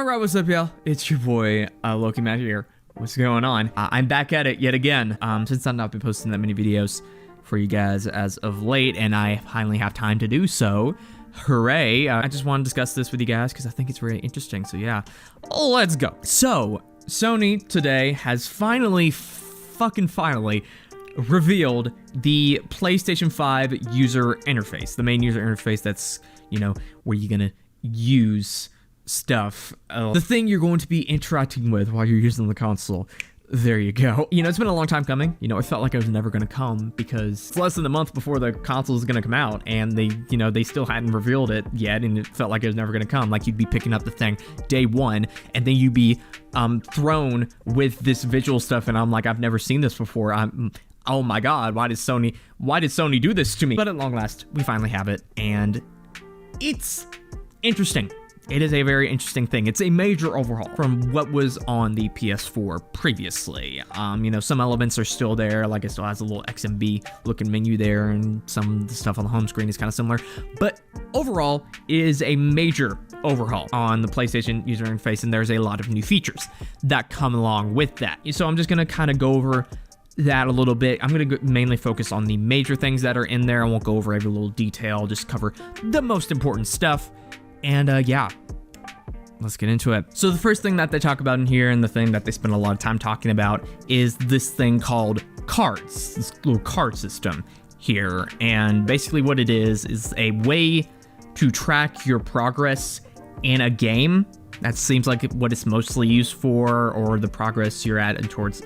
Alright, what's up, y'all? It's your boy, lowkeymatt here. What's going on? I'm back at it yet again. Since I've not been posting that many videos for you guys as of late, and I finally have time to do so. Hooray. I just want to discuss this with you guys because I think it's very interesting, so yeah. Let's go. So, Sony today has finally revealed the PlayStation 5 user interface. The main user interface that's, you know, where you're gonna use stuff. The thing you're going to be interacting with while you're using the console. There you go. You know, it's been a long time coming. You know, it felt like it was never going to come because it's less than a month before the console is going to come out, and they still hadn't revealed it yet, and it felt like it was never going to come. Like, you'd be picking up the thing day one, and then you'd be thrown with this visual stuff, and I'm like, I've never seen this before. Oh my God, why did Sony do this to me? But at long last, we finally have it, and it's interesting. It is a very interesting thing. It's a major overhaul from what was on the PS4 previously. You know, some elements are still there, like it still has a little XMB looking menu there, and some of the stuff on the home screen is kind of similar. But overall, it is a major overhaul on the PlayStation user interface, and there's a lot of new features that come along with that. So I'm just gonna kind of go over that a little bit. I'm gonna mainly focus on the major things that are in there. I won't go over every little detail, just cover the most important stuff. And yeah, let's get into it. So the first thing that they talk about in here, and the thing that they spend a lot of time talking about, is this thing called cards, this little card system here. And basically what it is a way to track your progress in a game. That seems like what it's mostly used for, or the progress you're at towards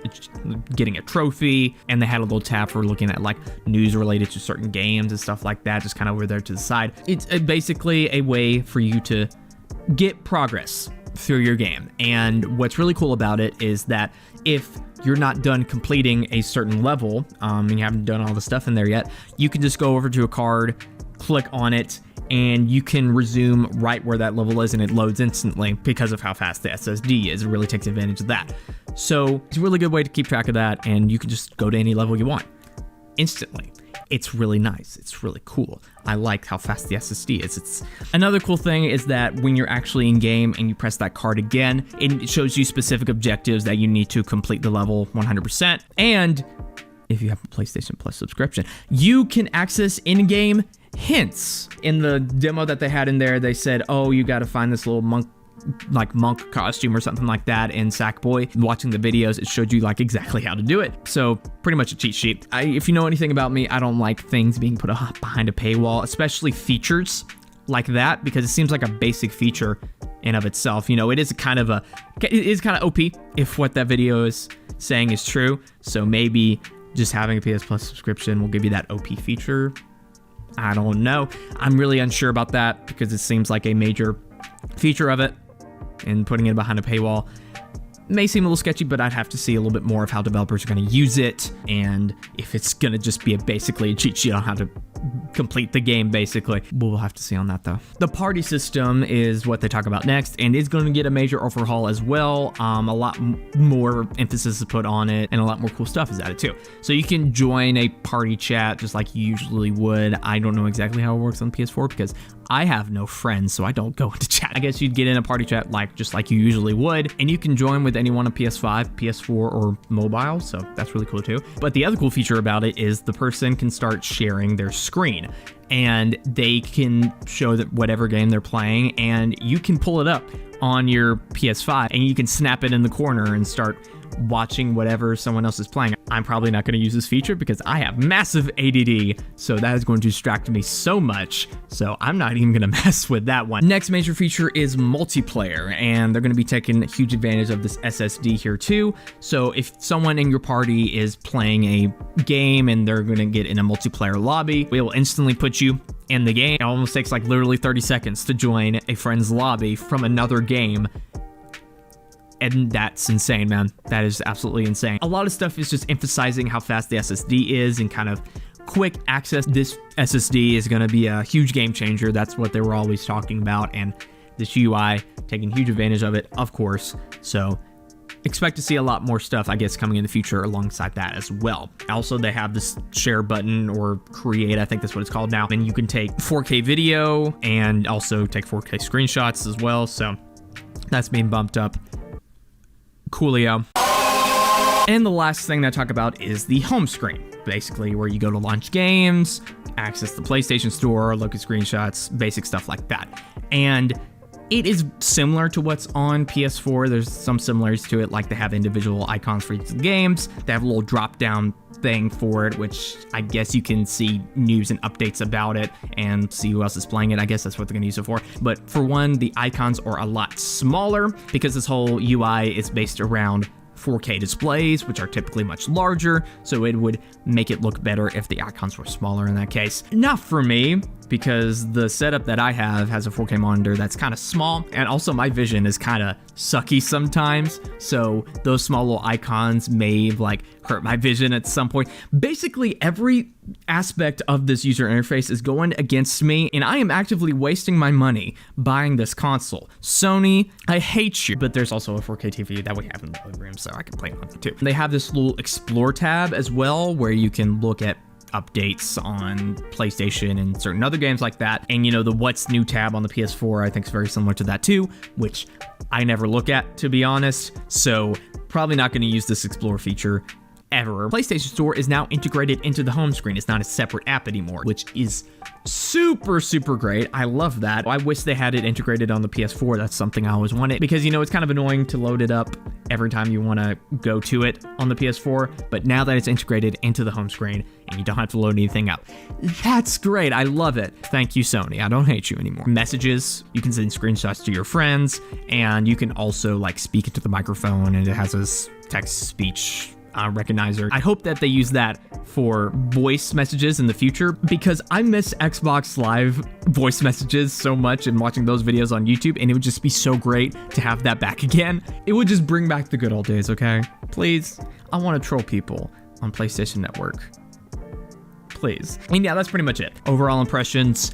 getting a trophy. And they had a little tab for looking at like news related to certain games and stuff like that, just kind of over there to the side. It's basically a way for you to get progress through your game. And what's really cool about it is that if you're not done completing a certain level, and you haven't done all the stuff in there yet, you can just go over to a card, click on it, and you can resume right where that level is, and it loads instantly because of how fast the SSD is. It really takes advantage of that. So it's a really good way to keep track of that, and you can just go to any level you want instantly. It's really nice. It's really cool. I like how fast the SSD is. It's another cool thing is that when you're actually in game and you press that card again, it shows you specific objectives that you need to complete the level 100%. And if you have a PlayStation Plus subscription, you can access in-game hints. In the demo that they had in there, they said, oh, you got to find this little monk costume or something like that in Sackboy. Watching the videos, it showed you like exactly how to do it. So pretty much a cheat sheet. If you know anything about me, I don't like things being put behind a paywall, especially features like that, because it seems like a basic feature in of itself. You know, it is kind of OP if what that video is saying is true. So maybe just having a PS Plus subscription will give you that OP feature. I don't know. I'm really unsure about that because it seems like a major feature of it, and putting it behind a paywall may seem a little sketchy, but I'd have to see a little bit more of how developers are going to use it, and if it's going to just be basically a cheat sheet on how to complete the game, basically. We'll have to see on that, though. The party system is what they talk about next, and it's going to get a major overhaul as well. A lot more emphasis is put on it, and a lot more cool stuff is added, too. So you can join a party chat just like you usually would. I don't know exactly how it works on PS4 because I have no friends, so I don't go into chat. I guess you'd get in a party chat just like you usually would, and you can join with anyone on PS5, PS4, or mobile, so that's really cool too. But the other cool feature about it is the person can start sharing their screen, and they can show that whatever game they're playing, and you can pull it up on your PS5, and you can snap it in the corner and start watching whatever someone else is playing. I'm probably not going to use this feature because I have massive ADD, so that is going to distract me so much, so I'm not even going to mess with that one. Next major feature is multiplayer, and they're going to be taking huge advantage of this SSD here too. So if someone in your party is playing a game and they're going to get in a multiplayer lobby, it will instantly put you in the game. It almost takes like literally 30 seconds to join a friend's lobby from another game. And that's insane, man. That is absolutely insane. A lot of stuff is just emphasizing how fast the SSD is and kind of quick access. This SSD is going to be a huge game changer. That's what they were always talking about. And this UI taking huge advantage of it, of course. So expect to see a lot more stuff, I guess, coming in the future alongside that as well. Also, they have this share button, or create, I think that's what it's called now. And you can take 4K video and also take 4K screenshots as well. So That's being bumped up. Coolio. And the last thing that I talk about is the home screen, basically where you go to launch games, access the PlayStation Store, look at screenshots, basic stuff like that. And it is similar to what's on PS4. There's some similarities to it, like they have individual icons for each of the games. They have a little drop-down thing for it, which I guess you can see news and updates about it and see who else is playing it. I guess that's what they're going to use it for. But for one, the icons are a lot smaller because this whole UI is based around 4K displays, which are typically much larger, so it would make it look better if the icons were smaller in that case. Not for me, because the setup that I have has a 4K monitor that's kind of small, and also my vision is kind of sucky sometimes, so those small little icons may like hurt my vision at some point. Basically, every aspect of this user interface is going against me, and I am actively wasting my money buying this console. Sony, I hate you. But there's also a 4K TV that we have in the living room, so I can play on it too. They have this little Explore tab as well, where you can look at updates on PlayStation and certain other games like that. And you know, the What's New tab on the PS4 I think is very similar to that too, which I never look at, to be honest, so probably not going to use this Explore feature ever. PlayStation Store is now integrated into the home screen. It's not a separate app anymore, which is super, super great. I love that. I wish they had it integrated on the PS4. That's something I always wanted, because you know, it's kind of annoying to load it up every time you want to go to it on the PS4, but now that it's integrated into the home screen and you don't have to load anything up, that's great. I love it. Thank you, Sony. I don't hate you anymore. Messages, you can send screenshots to your friends, and you can also like speak into the microphone, and it has this text-to-speech recognizer. I hope that they use that for voice messages in the future, because I miss Xbox Live voice messages so much and watching those videos on YouTube, and it would just be so great to have that back again. It would just bring back the good old days, okay? Please, I want to troll people on PlayStation Network. Please. And yeah, that's pretty much it. Overall impressions,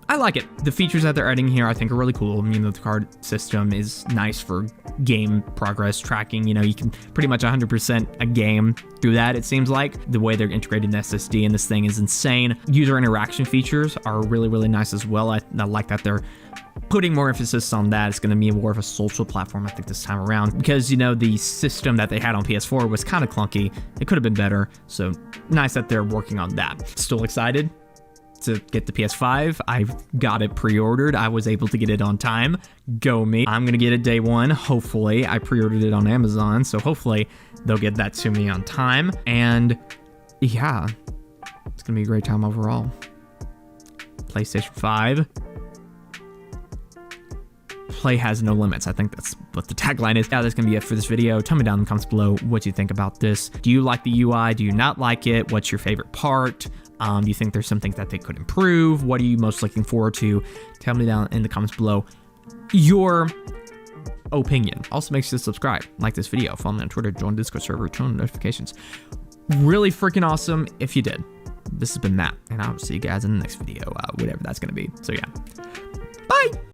I like it. The features that they're adding here I think are really cool. You know, the card system is nice for game progress tracking. You know, you can pretty much 100% a game through that, it seems like. The way they're integrating the SSD in this thing is insane. User interaction features are really, really nice as well. I like that they're putting more emphasis on that. It's going to be more of a social platform, I think, this time around, because, you know, the system that they had on PS4 was kind of clunky. It could have been better, so nice that they're working on that. Still excited to get the PS5. I've got it pre-ordered. I was able to get it on time. Go me. I'm gonna get it day one, hopefully. I pre-ordered it on Amazon, so hopefully they'll get that to me on time. And yeah, it's gonna be a great time overall. PlayStation 5. Play has no limits. I think that's what the tagline is. Yeah, that's gonna be it for this video. Tell me down in the comments below what you think about this. Do you like the UI? Do you not like it? What's your favorite part? Do you think there's something that they could improve? What are you most looking forward to? Tell me down in the comments below your opinion. Also, make sure to subscribe, like this video, follow me on Twitter, join the Discord server, turn on notifications. Really freaking awesome if you did. This has been Matt, and I'll see you guys in the next video, whatever that's going to be. So yeah, bye!